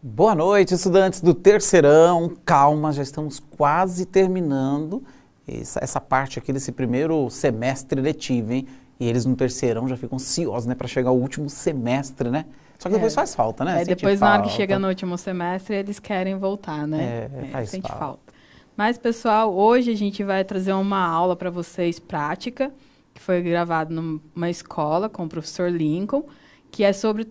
Boa noite, estudantes do terceirão. Calma, já estamos quase terminando essa parte aqui desse primeiro semestre letivo, hein? E eles no terceirão já ficam ansiosos, né, para chegar ao último semestre, né? Só que depois faz falta, né? Depois, na hora que chega no último semestre, eles querem voltar, né? Sente falta. Mas, pessoal, hoje a gente vai trazer uma aula para vocês prática, que foi gravada numa escola com o professor Lincoln, que é sobre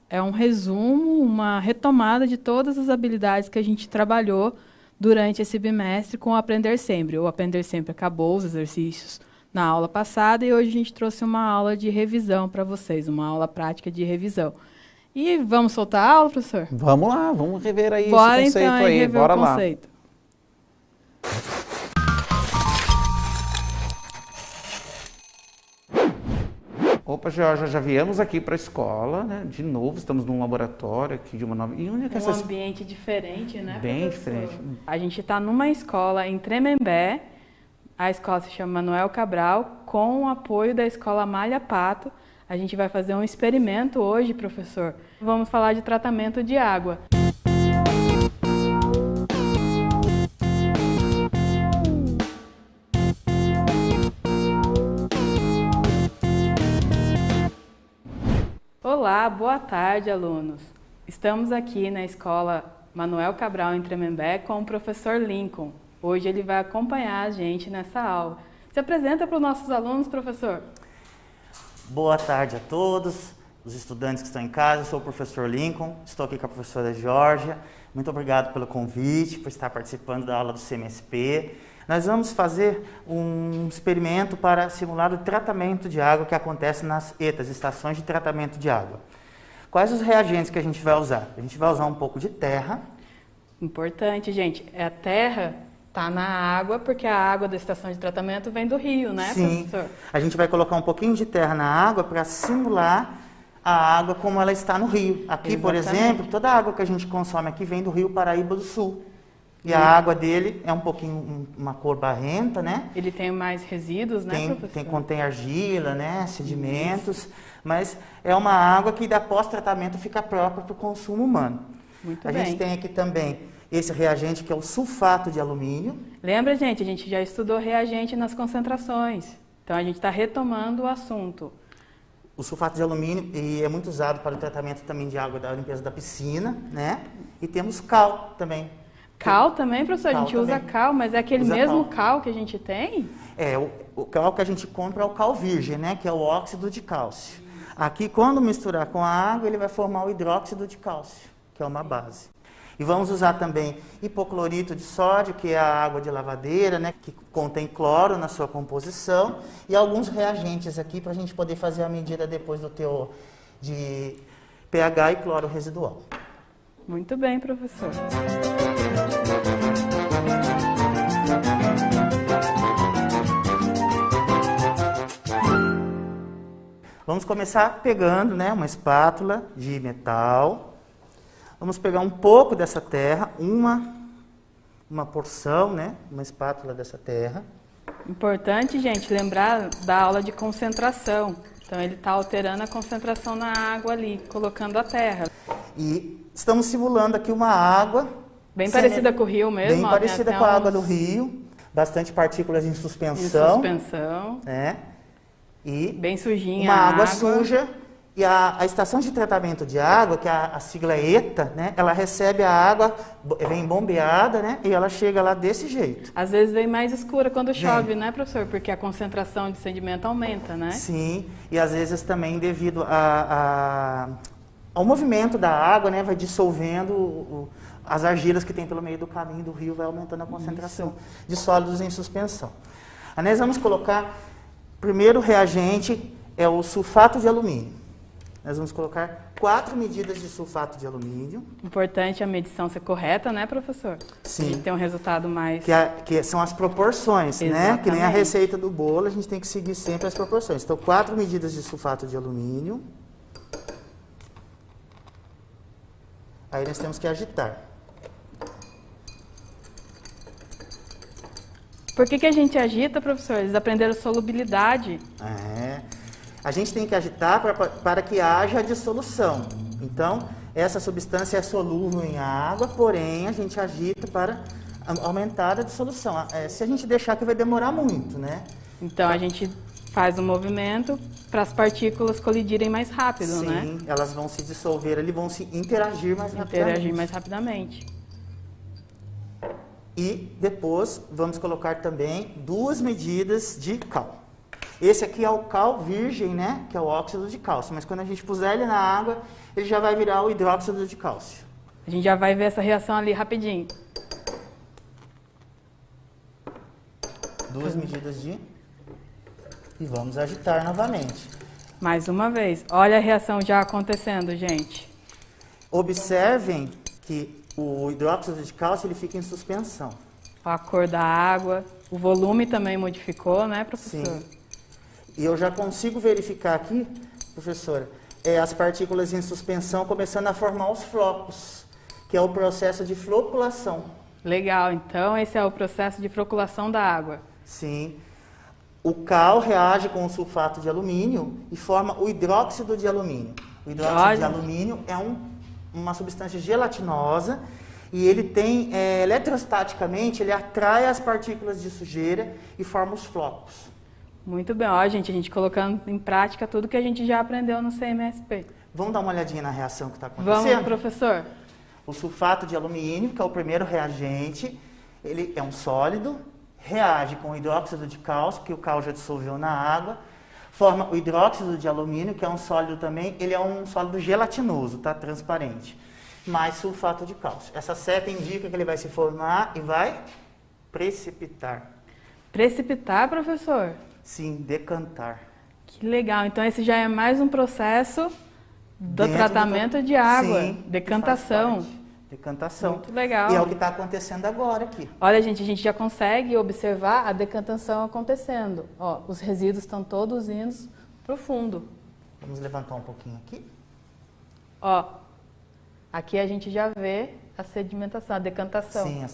é um resumo, uma retomada de todas as habilidades que a gente trabalhou durante esse bimestre com o Aprender Sempre. O Aprender Sempre acabou os exercícios na aula passada e hoje a gente trouxe uma aula de revisão para vocês, uma aula prática de revisão. E vamos soltar a aula, professor? Vamos lá, vamos rever aí Bora, esse conceito então, aí. rever Bora o lá. conceito. Opa, Georgia, já viemos aqui para a escola, né? De novo, estamos num laboratório aqui de uma nova... E onde é que Um ambiente diferente, né, Bem professor? diferente. A gente está numa escola em Tremembé, a escola se chama Manuel Cabral, com o apoio da escola Malha Pato. A gente vai fazer um experimento hoje, professor. Vamos falar de tratamento de água. Olá, boa tarde, alunos. Estamos aqui na escola Manuel Cabral, em Tremembé, com o professor Lincoln. Hoje ele vai acompanhar a gente nessa aula. Se apresenta para os nossos alunos, professor. Boa tarde a todos, os estudantes que estão em casa. Eu sou o professor Lincoln, estou aqui com a professora Georgia. Muito obrigado pelo convite, por estar participando da aula do CMSP. Nós vamos fazer um experimento para simular o tratamento de água que acontece nas ETAs, estações de tratamento de água. Quais os reagentes que a gente vai usar? A gente vai usar um pouco de terra. Importante, gente, a terra está na água, porque a água da estação de tratamento vem do rio, né, Sim, professor? a gente vai colocar um pouquinho de terra na água para simular a água como ela está no rio. Aqui, Exatamente. por exemplo, toda a água que a gente consome aqui vem do rio Paraíba do Sul. E a água dele é um pouquinho uma cor barrenta, né? Ele tem mais resíduos, né, professor? Contém argila, né? Sedimentos, mas é uma água que da pós-tratamento fica própria para o consumo humano. Muito A bem. gente tem aqui também esse reagente que é o sulfato de alumínio. Lembra, gente, a gente já estudou reagente nas concentrações. Então, a gente está retomando o assunto. O sulfato de alumínio e é muito usado para o tratamento também de água da limpeza da piscina, né? E temos cal também. Cal também, professor? Cal a gente usa também. cal, mas é aquele Usa mesmo cal que a gente tem? É, o cal que a gente compra é o cal virgem, né? Que é o óxido de cálcio. Aqui, quando misturar com a água, ele vai formar o hidróxido de cálcio, que é uma base. E vamos usar também hipoclorito de sódio, que é a água de lavadeira, né? Que contém cloro na sua composição. E alguns reagentes aqui para a gente poder fazer a medida depois do teor de pH e cloro residual. Muito bem, professor. Vamos começar pegando, né, uma espátula de metal. Vamos pegar um pouco dessa terra, uma porção, né, uma espátula dessa terra. Importante, gente, lembrar da aula de concentração. Então, ele está alterando a concentração na água ali, colocando a terra. E estamos simulando aqui uma água. Bem parecida com o rio mesmo. Bem ó, parecida tem com a até água do rio. Bastante partículas em em suspensão. suspensão. Né? E Bem sujinha uma a água suja. E a estação de tratamento de água, que a sigla é ETA, né? Ela recebe a água, vem bombeada, né? E ela chega lá desse jeito. Às vezes vem mais escura quando chove, né, professor? Porque a concentração de sedimento aumenta, né? Sim, e às vezes também devido ao movimento da água, né? Vai dissolvendo as argilas que tem pelo meio do caminho do rio, vai aumentando a concentração de sólidos em suspensão. Aí nós vamos colocar, primeiro reagente é o sulfato de alumínio. Nós vamos colocar 4 medidas de sulfato de alumínio. Importante a medição ser correta, né, professor? Sim. A gente tem um resultado mais... Que são as proporções, né? Que nem a Exatamente. receita do bolo, a gente tem que seguir sempre as proporções. Então, 4 medidas de sulfato de alumínio. Aí nós temos que agitar. Por que a gente agita, professor? Eles aprenderam solubilidade. A gente tem que agitar para que haja dissolução. Então, Essa substância é solúvel em água, porém a gente agita para aumentar a dissolução. Se a gente deixar que vai demorar muito, né? Então a gente faz um movimento para as partículas colidirem mais rápido, né? Sim, elas vão se dissolver ali, vão se interagir mais rapidamente. E depois vamos colocar também 2 medidas de cal. Esse aqui é o cal virgem, né? Que é o óxido de cálcio. Mas quando a gente puser ele na água, ele já vai virar o hidróxido de cálcio. A gente já vai ver essa reação ali rapidinho. 2 medidas de... E vamos agitar novamente. Mais uma vez. Olha a reação já acontecendo, gente. Observem que o hidróxido de cálcio ele fica em suspensão. A cor da água, o volume também modificou, né, professor? Sim. E eu já consigo verificar aqui, professora, as partículas em suspensão começando a formar os flocos, que é o processo de floculação. Legal, então esse é o processo de floculação da água. Sim. O cal reage com o sulfato de alumínio e forma o hidróxido de alumínio. O hidróxido de alumínio é uma substância gelatinosa e ele tem, eletrostaticamente, ele atrai as partículas de sujeira e forma os flocos. Muito bem, ó, gente, a gente colocando em prática tudo que a gente já aprendeu no CMSP. Vamos dar uma olhadinha na reação que está acontecendo? Vamos, professor. O sulfato de alumínio, que é o primeiro reagente, ele é um sólido, reage com o hidróxido de cálcio, que o cálcio já dissolveu na água, forma o hidróxido de alumínio, que é um sólido também, ele é um sólido gelatinoso, tá? Transparente, mais sulfato de cálcio. Essa seta indica que ele vai se formar e vai precipitar. Precipitar, professor? Sim, decantar. Que legal, então esse já é mais um processo do tratamento de água, sim, decantação. Decantação. Muito legal. E é o que está acontecendo agora aqui. Olha, gente, a gente já consegue observar a decantação acontecendo. Ó, os resíduos estão todos indo para o fundo. Vamos levantar um pouquinho aqui. Ó, aqui a gente já vê a sedimentação, a decantação. Sim,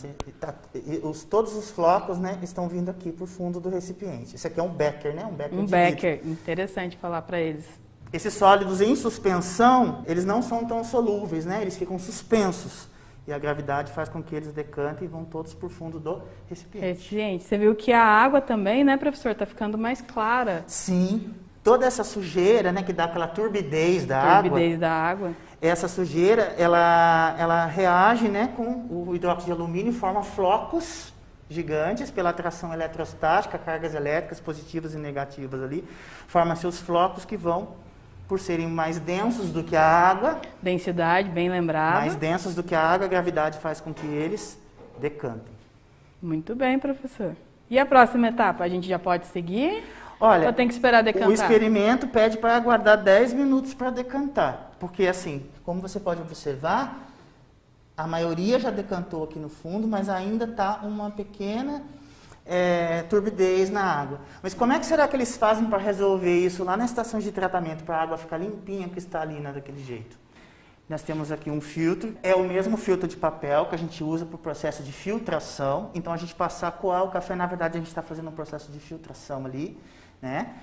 todos os flocos, né, estão vindo aqui para o fundo do recipiente. Esse aqui é um becker, né? Um becker, interessante falar para eles. Esses sólidos em suspensão, eles não são tão solúveis, né? Eles ficam suspensos. E a gravidade faz com que eles decantem e vão todos para o fundo do recipiente. Você viu que a água também, né, professor, está ficando mais clara. Sim. Toda essa sujeira, né, que dá aquela turbidez da água. Essa sujeira, ela reage, né, com o hidróxido de alumínio e forma flocos gigantes pela atração eletrostática, cargas elétricas positivas e negativas ali. Forma seus flocos que vão, por serem mais densos do que a água. Densidade, bem lembrado. Mais densos do que a água, a gravidade faz com que eles decantem. Muito bem, professor. E a próxima etapa, a gente já pode seguir? Olha, ou tem que esperar decantar? O experimento pede para aguardar 10 minutos para decantar. Porque assim, como você pode observar, a maioria já decantou aqui no fundo, mas ainda está uma pequena turbidez na água. Mas como é que será que eles fazem para resolver isso lá na estação de tratamento, para a água ficar limpinha, cristalina daquele jeito? Nós temos aqui um filtro, é o mesmo filtro de papel que a gente usa para o processo de filtração. Então a gente passa a coar o café, na verdade a gente está fazendo um processo de filtração ali, né?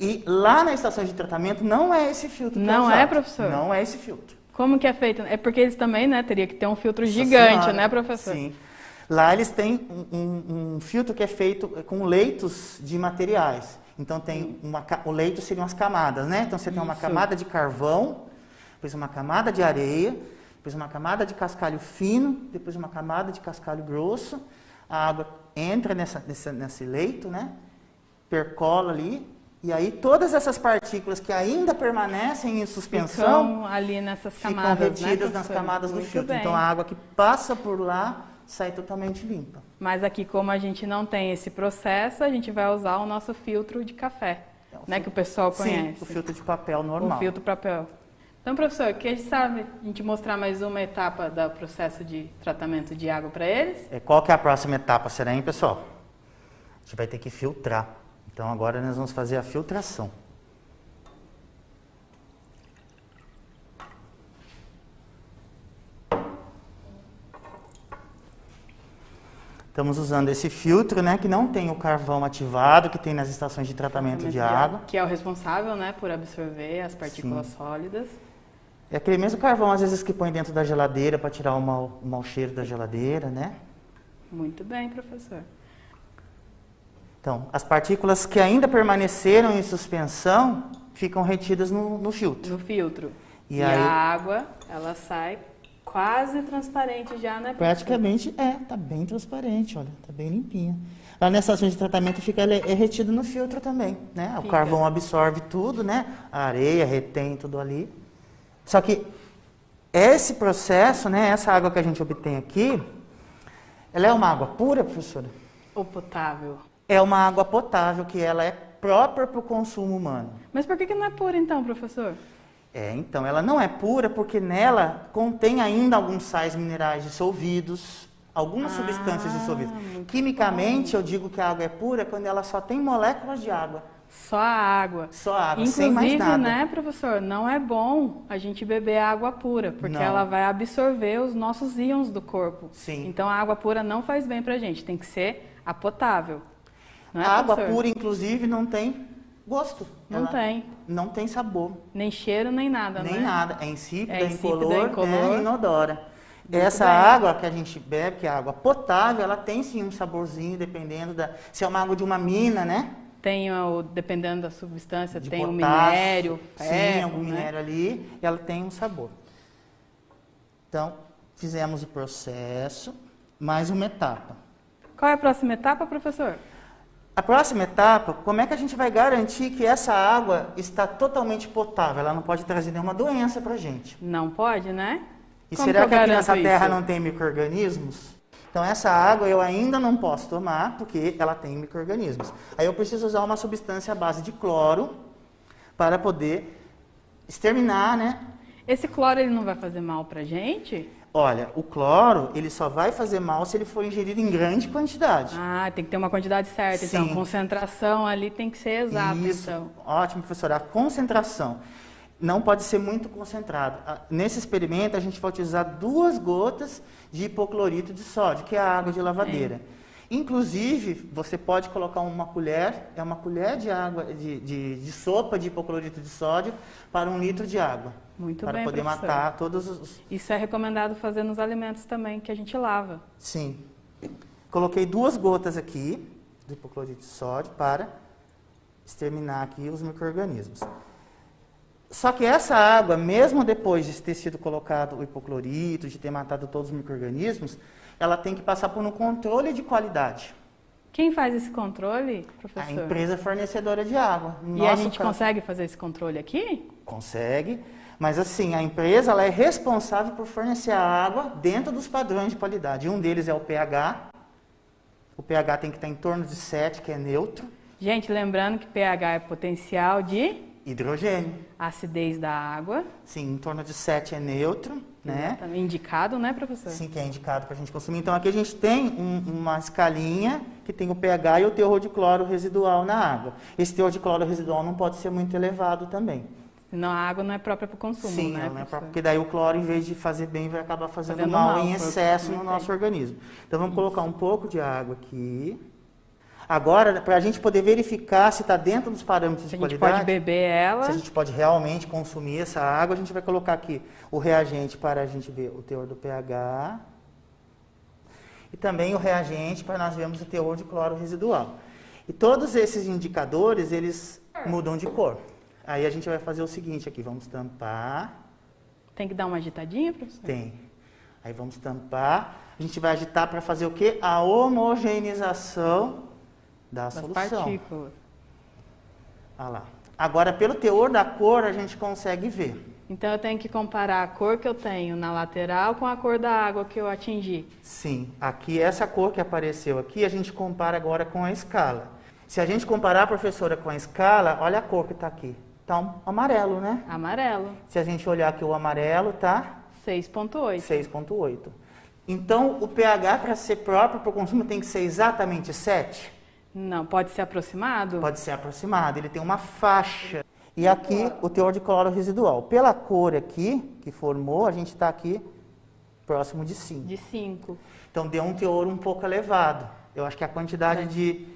E lá na estação de tratamento não é esse filtro que não é usado. É, professor? Não é esse filtro. Como que é feito? É porque eles também, né, teria que ter um filtro gigante, né, professor? Sim. Lá eles têm um filtro que é feito com leitos de materiais. Então tem o leito seriam as camadas, né? Então você tem uma camada de carvão, depois uma camada de areia, depois uma camada de cascalho fino, depois uma camada de cascalho grosso. A água entra nesse leito, né? Percola ali. E aí todas essas partículas que ainda permanecem em suspensão ficam ali nessas camadas, ficam retidas nas camadas do filtro. Bem. Então a água que passa por lá sai totalmente limpa. Mas aqui, como a gente não tem esse processo, a gente vai usar o nosso filtro de café, né, que o pessoal conhece. Sim, o filtro de papel normal. O filtro de papel. Então, professor, que a gente sabe a gente mostrar mais uma etapa do processo de tratamento de água para eles? Qual que é a próxima etapa, será, hein, pessoal? A gente vai ter que filtrar. Então agora nós vamos fazer a filtração. Estamos usando esse filtro, né, que não tem o carvão ativado, que tem nas estações de tratamento de água. Que é o responsável, né, por absorver as partículas sólidas. É aquele mesmo carvão, às vezes, que põe dentro da geladeira para tirar o mau cheiro da geladeira, né? Muito bem, professor. Então, as partículas que ainda permaneceram em suspensão ficam retidas no filtro. No filtro. E a aí- água, ela sai quase transparente já, né, professor? Praticamente tá bem transparente, olha, tá bem limpinha. Lá na estação de tratamento é retido no filtro também, né? O Fica. carvão absorve tudo, né? A areia retém tudo ali. Só que esse processo, né, essa água que a gente obtém aqui, ela é uma água pura, professora? Ou potável. É uma água potável que ela é própria para o consumo humano. Mas por que não é pura então, professor? Então, ela não é pura porque nela contém ainda alguns sais minerais dissolvidos, algumas substâncias dissolvidas. muito Quimicamente, eu digo que a água é pura quando ela só tem moléculas de água. Só a água. Só água, Inclusive, sem mais nada. né, professor, não é bom a gente beber água pura, porque Não. ela vai absorver os nossos íons do corpo. Sim. Então, a água pura não faz bem pra gente, tem que ser a potável. Não é, A água professor? pura, inclusive, não tem gosto. Não Ela tem. Não tem sabor, Nem cheiro, nem nada, nem né? nada. É insípida, É insípida, incolor, incolor. né, inodora. Essa bem. água que a gente bebe, que é água potável, ela tem sim um saborzinho, dependendo se é uma água de uma mina, né? Tem, dependendo da substância, De tem o potássio, minério, ferro, sim, algum né? minério ali, ela tem um sabor. Então, fizemos o processo, mais uma etapa. Qual é a próxima etapa, professor? A próxima etapa, como é que a gente vai garantir que essa água está totalmente potável? Ela não pode trazer nenhuma doença para a gente. Não pode, né? E Como será eu que aqui garanto nessa terra isso? não tem micro-organismos? Então, essa água eu ainda não posso tomar porque ela tem micro-organismos. Aí eu preciso usar uma substância à base de cloro para poder exterminar, né? Esse cloro, ele não vai fazer mal pra gente? Olha, o cloro, ele só vai fazer mal se ele for ingerido em grande quantidade. Ah, tem que ter uma quantidade certa. Então, Sim. a concentração ali tem que ser exata, Isso, então. ótimo, professora. A concentração não pode ser muito concentrada. Nesse experimento, a gente vai utilizar 2 gotas de hipoclorito de sódio, que é a água de lavadeira. Inclusive, você pode colocar uma colher de água, de sopa de hipoclorito de sódio para 1 litro de água. Muito para bem, poder professor. matar todos os... Isso é recomendado fazer nos alimentos também, que a gente lava. Sim. Coloquei 2 gotas aqui de hipoclorito de sódio para exterminar aqui os micro-organismos. Só que essa água, mesmo depois de ter sido colocado o hipoclorito, de ter matado todos os micro-organismos, ela tem que passar por um controle de qualidade. Quem faz esse controle, A professor? empresa fornecedora de água. No E a nosso gente caso, consegue fazer esse controle aqui? consegue, mas assim, a empresa ela é responsável por fornecer a água dentro dos padrões de qualidade. Um deles é o pH. O pH tem que estar em torno de 7, que é neutro. Gente, lembrando que pH é potencial de Hidrogênio. acidez da água. Sim, em torno de 7 é neutro, né? Exatamente. Indicado, né, professor? Sim, que é indicado para a gente consumir. Então, aqui a gente tem uma escalinha que tem o pH e o teor de cloro residual na água. Esse teor de cloro residual não pode ser muito elevado também. Senão a água não é própria para o consumo, Sim, né, ela não é professor? própria, porque daí o cloro, em vez de fazer bem, vai acabar fazendo Fazendo mal mal, em foi o que excesso no comentei. nosso organismo. Então, vamos colocar um pouco de água aqui. Agora, para a gente poder verificar se está dentro dos parâmetros Se de a gente qualidade... pode beber ela. Se a gente pode realmente consumir essa água, a gente vai colocar aqui o reagente para a gente ver o teor do pH e também o reagente para nós vermos o teor de cloro residual. E todos esses indicadores, eles mudam de cor. Aí a gente vai fazer o seguinte aqui, vamos tampar, Tem que dar uma agitadinha, professor? tem. Aí vamos tampar, a gente vai agitar para fazer o quê? A homogeneização da Das solução. partículas. Olha lá. Agora, pelo teor da cor, a gente consegue ver. Então eu tenho que comparar a cor que eu tenho na lateral com a cor da água que eu atingi. Sim, aqui essa cor que apareceu aqui, a gente compara agora com a escala. Se a gente comparar, professora, com a escala, olha a cor que está aqui. Está um amarelo, né? Amarelo, Se a gente olhar aqui o amarelo, tá 6,8. 6,8. Então, o pH para ser próprio para o consumo tem que ser exatamente 7? Não, pode ser aproximado? Pode ser aproximado, ele tem uma faixa. E aqui o teor de cloro residual. Pela cor aqui, que formou, a gente está aqui próximo de 5. De 5. Então deu um teor um pouco elevado. Eu acho que a quantidade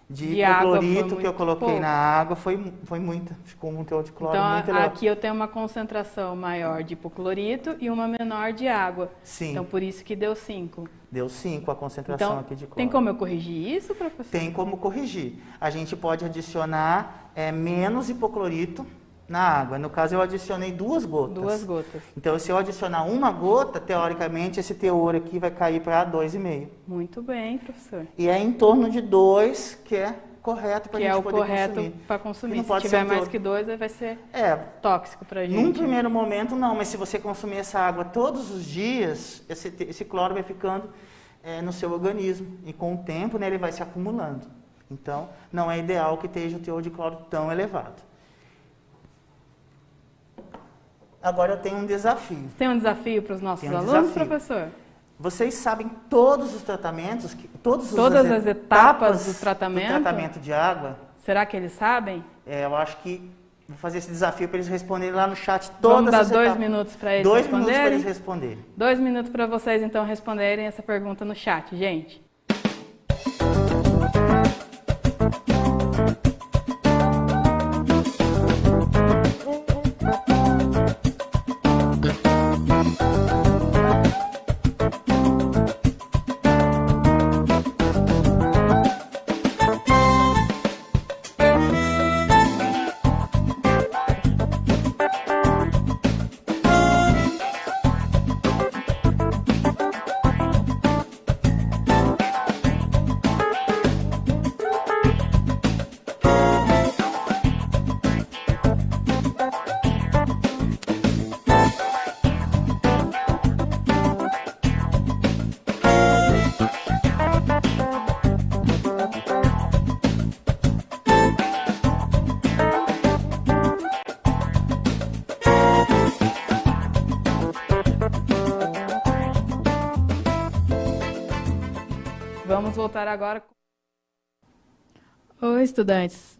de De água foi hipoclorito que eu muito coloquei pouco. na água foi muita. Ficou um teor de cloro Então, muito elevado. aqui eu tenho uma concentração maior de hipoclorito e uma menor de água. Sim. Então, por isso que deu 5. Deu 5 a concentração Então, aqui de cloro. tem como eu corrigir isso, professor? Tem como corrigir. A gente pode adicionar menos hipoclorito na água. No caso, eu adicionei 2 gotas. 2 gotas. Então, se eu adicionar 1 gota, teoricamente, esse teor aqui vai cair para 2,5. Muito bem, professor. E é em torno de 2 que é correto para a Que gente é o poder correto consumir. para Que consumir. não Se pode tiver ser mais teor. que 2, aí vai ser É, tóxico pra gente. num primeiro momento não, mas se você consumir essa água todos os dias, esse cloro vai ficando no seu organismo. E com o tempo, né, ele vai se acumulando. Então, não é ideal que esteja o teor de cloro tão elevado. Agora eu tenho um desafio. Tem um desafio para os nossos Tem um alunos, desafio. professor? Vocês sabem todos os tratamentos, Todas as etapas do tratamento de água? Será que eles sabem? Eu acho que vou fazer esse desafio para eles responderem lá no chat Vamos todas dar as 2 etapas. minutos para eles 2 minutos para responderem? eles responderem. 2 minutos para vocês, então, responderem essa pergunta no chat, gente. Vamos voltar agora. Oi, estudantes.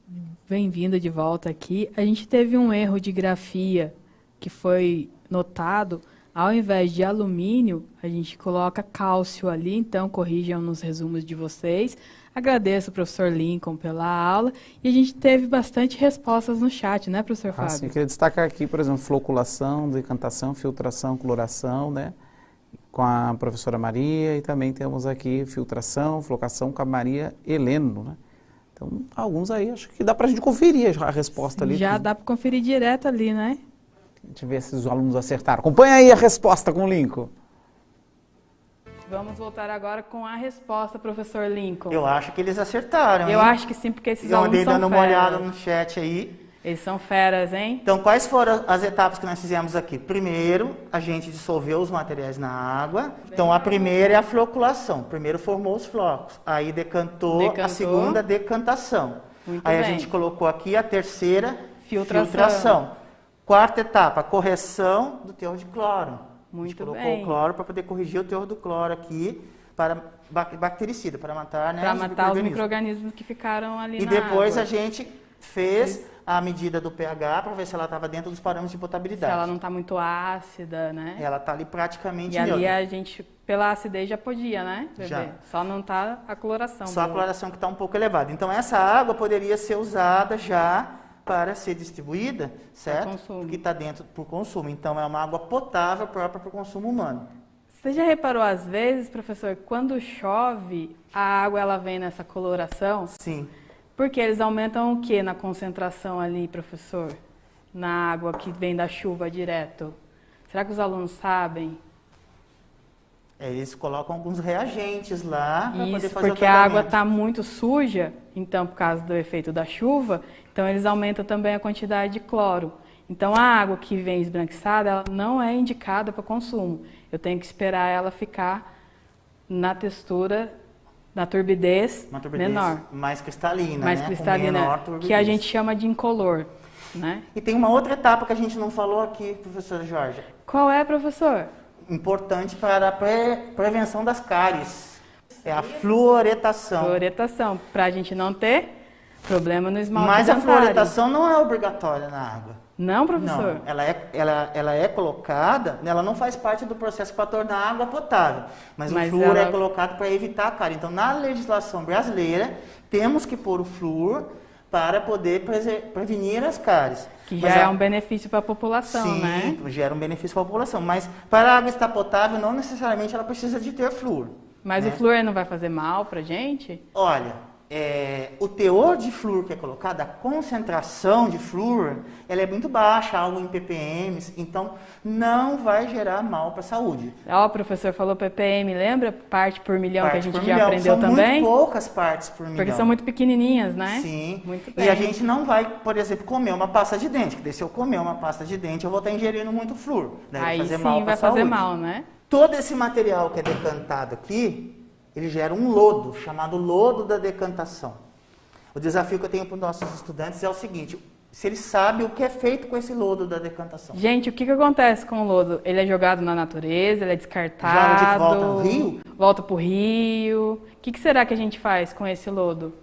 Bem-vindo de volta aqui. A gente teve um erro de grafia que foi notado. Ao invés de alumínio, a gente coloca cálcio ali, então corrijam nos resumos de vocês. Agradeço ao professor Lincoln pela aula. E a gente teve bastante respostas no chat, né, professor Fábio? Sim, eu queria destacar aqui, por exemplo, floculação, decantação, filtração, cloração, né? Com a professora Maria, e também temos aqui filtração, flocação com a Maria Heleno, né? Então, alguns aí, acho que dá para a gente conferir a resposta ali. Já dá para conferir direto ali, né? A gente vê se os alunos acertaram. Acompanha aí a resposta com o Lincoln. Vamos voltar agora com a resposta, professor Lincoln. Eu acho que eles acertaram. Eu hein? acho que sim, porque esses Eu alunos andei são dando uma feras. olhada no chat aí. Eles são feras, hein? Então, quais foram as etapas que nós fizemos aqui? Primeiro, a gente dissolveu os materiais na água. Então, a primeira é a floculação. Primeiro formou os flocos. Aí decantou. A segunda, decantação. Muito aí bem. a gente colocou aqui a terceira, Filtração. filtração. Quarta etapa, correção do teor de cloro. A gente Muito colocou bem. o cloro para poder corrigir o teor do cloro aqui, para bactericida, para matar, né, Para matar os micro-organismos. micro-organismos que ficaram ali E na depois água. a gente fez a medida do pH para ver se ela estava dentro dos parâmetros de Se potabilidade. ela não está muito ácida, né? Ela está ali praticamente E ali neutra. a gente, pela acidez, já podia, né? Já. Beber. Só não está a coloração. Só a do- coloração que está um pouco elevada. Então essa água poderia ser usada já para ser distribuída, certo? consumo. Porque está dentro para o consumo. Então é uma água potável própria para o consumo humano. Você já reparou às vezes, professor, que quando chove, a água ela vem nessa coloração? Sim. Porque eles aumentam o que na concentração ali, professor? Na água que vem da chuva direto? Será que os alunos sabem? Eles colocam alguns reagentes lá para poder Isso, fazer porque o a água tratamento. está muito suja, então, por causa do efeito da chuva, então eles aumentam também a quantidade de cloro. Então, a água que vem esbranquiçada, ela não é indicada para consumo. Eu tenho que esperar ela ficar na textura, na turbidez, Uma turbidez menor, mais cristalina, mais né? Com cristalina, menor turbidez. que a gente chama de incolor, né? E tem uma outra etapa que a gente não falou aqui, professora Jorge. Qual é, professor? Importante para a prevenção das cáries. É a fluoretação. Fluoretação, para a gente não ter Problema no esmalte Mas a dentário. fluoretação não é obrigatória na água. Não, professor? Não, ela é colocada, ela não faz parte do processo para tornar a água potável, mas o flúor é colocado para evitar a cárie. Então, na legislação brasileira, temos que pôr o flúor para poder prevenir as cáries. Que já é um benefício para a população, sim, né? Sim, gera um benefício para a população, mas para a água estar potável, não necessariamente ela precisa de ter flúor. Mas né? O flúor não vai fazer mal para a gente? Olha, o teor de flúor que é colocado, a concentração de flúor, ela é muito baixa, algo em ppm, então não vai gerar mal para a saúde. Ó, o professor falou ppm, lembra? Parte por milhão que a gente já aprendeu são também? Muito poucas partes por milhão. Porque são muito pequenininhas, né? Sim. Muito bem. E a gente não vai, por exemplo, comer uma pasta de dente, porque se eu comer uma pasta de dente, eu vou estar ingerindo muito flúor. Aí fazer sim mal vai fazer mal, né? Todo esse material que é decantado aqui, ele gera um lodo, chamado lodo da decantação. O desafio que eu tenho para os nossos estudantes é o seguinte: se eles sabem o que é feito com esse lodo da decantação. Gente, o que acontece com o lodo? Ele é jogado na natureza, ele é descartado? Joga de volta no rio? Volta para o rio. O que será que a gente faz com esse lodo?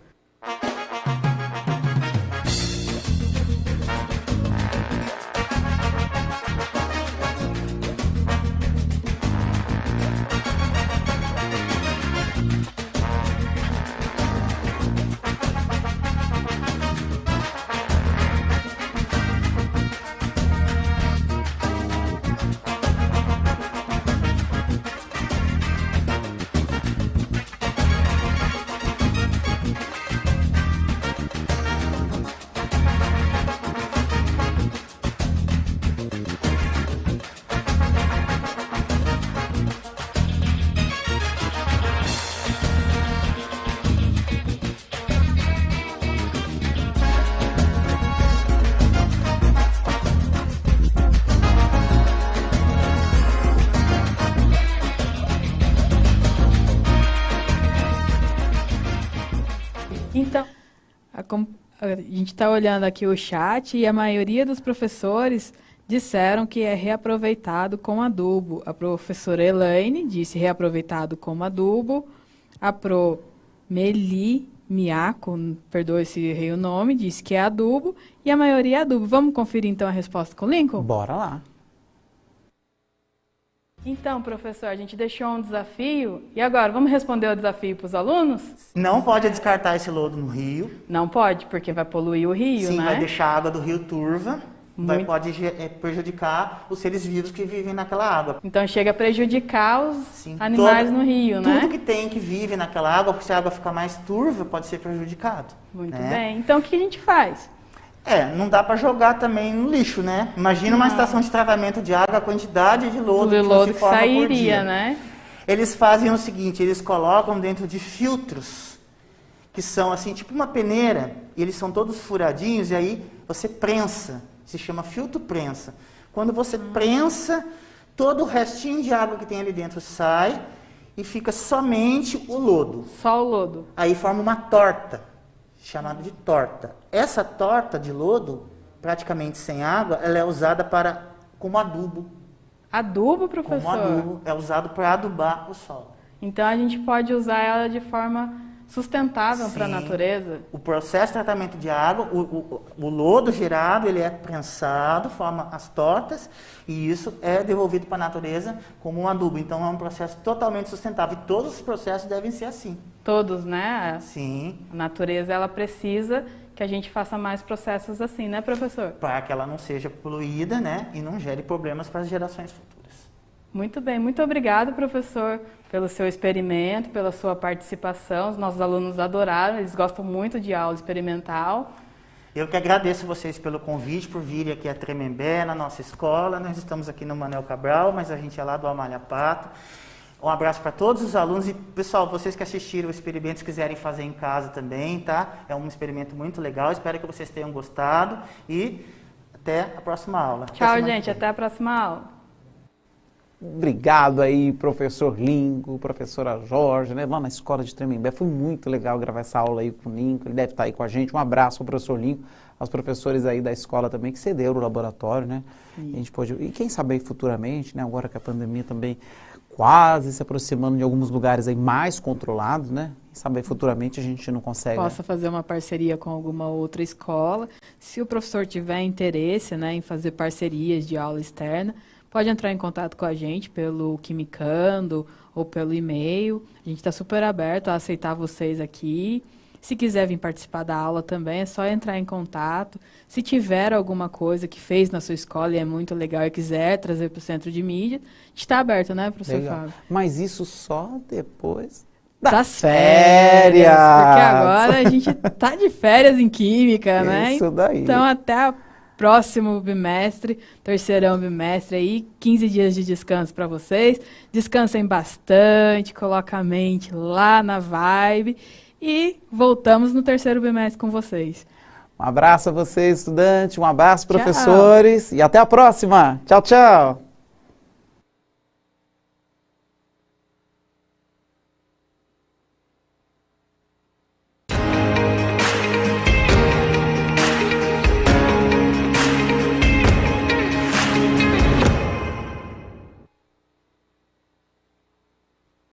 Então, a gente está olhando aqui o chat e a maioria dos professores disseram que é reaproveitado com adubo. A professora Elaine disse reaproveitado como adubo. A pro Meli Miaco, perdoe se errei o nome, disse que é adubo. E a maioria é adubo. Vamos conferir então a resposta com o Lincoln? Bora lá. Então, professor, a gente deixou um desafio. E agora, vamos responder o desafio para os alunos? Não pode descartar esse lodo no rio. Não pode, porque vai poluir o rio, Sim, né? vai deixar a água do rio turva. Pode prejudicar os seres vivos que vivem naquela água. Então chega a prejudicar os animais no rio, né? Tudo que tem que vive naquela água, porque se a água ficar mais turva, pode ser prejudicado. Muito né? bem. Então o que a gente faz? Não dá para jogar também no lixo, né? Imagina uma estação de tratamento de água, a quantidade de lodo que sairia, né? Eles fazem o seguinte, eles colocam dentro de filtros, que são assim, tipo uma peneira, e eles são todos furadinhos, e aí você prensa, se chama filtro prensa. Quando você prensa, todo o restinho de água que tem ali dentro sai, e fica somente o lodo. Só o lodo. Aí forma uma torta, chamada de torta. Essa torta de lodo, praticamente sem água, ela é usada como adubo. Adubo, professor? Como adubo, é usado para adubar o solo. Então a gente pode usar ela de forma sustentável para a natureza? O processo de tratamento de água, o lodo gerado, ele é prensado, forma as tortas, e isso é devolvido para a natureza como um adubo. Então é um processo totalmente sustentável. E todos os processos devem ser assim. Todos, né? Sim. A natureza, ela precisa que a gente faça mais processos assim, né, professor? Para que ela não seja poluída, né, e não gere problemas para as gerações futuras. Muito bem, muito obrigado, professor, pelo seu experimento, pela sua participação. Os nossos alunos adoraram, eles gostam muito de aula experimental. Eu que agradeço vocês pelo convite, por virem aqui a Tremembé, na nossa escola. Nós estamos aqui no Manuel Cabral, mas a gente é lá do Amália Pato. Um abraço para todos os alunos e, pessoal, vocês que assistiram o experimento, se quiserem fazer em casa também, tá? É um experimento muito legal, espero que vocês tenham gostado e até a próxima aula. Tchau, gente, até a próxima aula. Obrigado aí, professor Lincoln, professora Jorge, né? Lá na escola de Tremembé. Foi muito legal gravar essa aula aí com o Lincoln, ele deve estar aí com a gente. Um abraço ao professor Lincoln, aos professores aí da escola também que cederam o laboratório, né? A gente pode, e quem sabe aí futuramente, né? Agora que a pandemia também quase se aproximando de alguns lugares aí mais controlados, né? Quem sabe futuramente a gente não consegue. Possa fazer uma parceria com alguma outra escola. Se o professor tiver interesse, né, em fazer parcerias de aula externa, pode entrar em contato com a gente pelo Quimicando ou pelo e-mail. A gente está super aberto a aceitar vocês aqui. Se quiser vir participar da aula também, é só entrar em contato. Se tiver alguma coisa que fez na sua escola e é muito legal e quiser trazer para o Centro de Mídia, a gente está aberto, né, professor Legal. Fábio? Mas isso só depois das férias. Porque agora a gente tá de férias em Química, né? Isso daí. Então, até o próximo bimestre, terceirão bimestre aí, 15 dias de descanso para vocês. Descansem bastante, coloca a mente lá na vibe e voltamos no terceiro bimestre com vocês. Um abraço a vocês, estudantes, um abraço, professores, e até a próxima. Tchau, tchau.